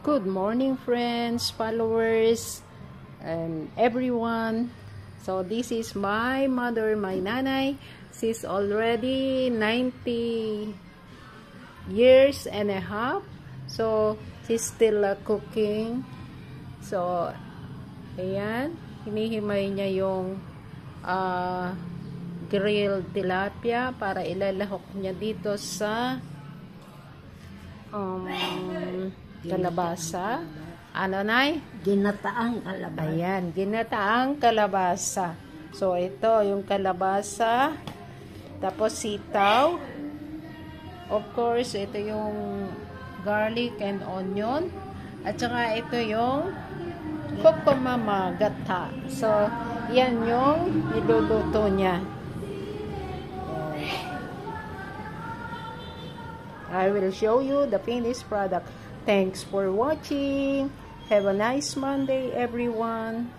Good morning, friends, followers, and everyone. So this is my mother, my nanay. She's already 90 years and a half. So she's still cooking. So ayan, hinihimay niya yung grilled tilapia para ilalahok niya dito sa kalabasa. Ano, Nay? Ginataang kalabasa. Ayan, ginataang kalabasa. So, ito yung kalabasa. Tapos, sitaw. Of course, ito yung garlic and onion. At saka, ito yung kokomama gata. So, yan yung niluluto niya. I will show you the finished product. Thanks for watching. Have a nice Monday, everyone.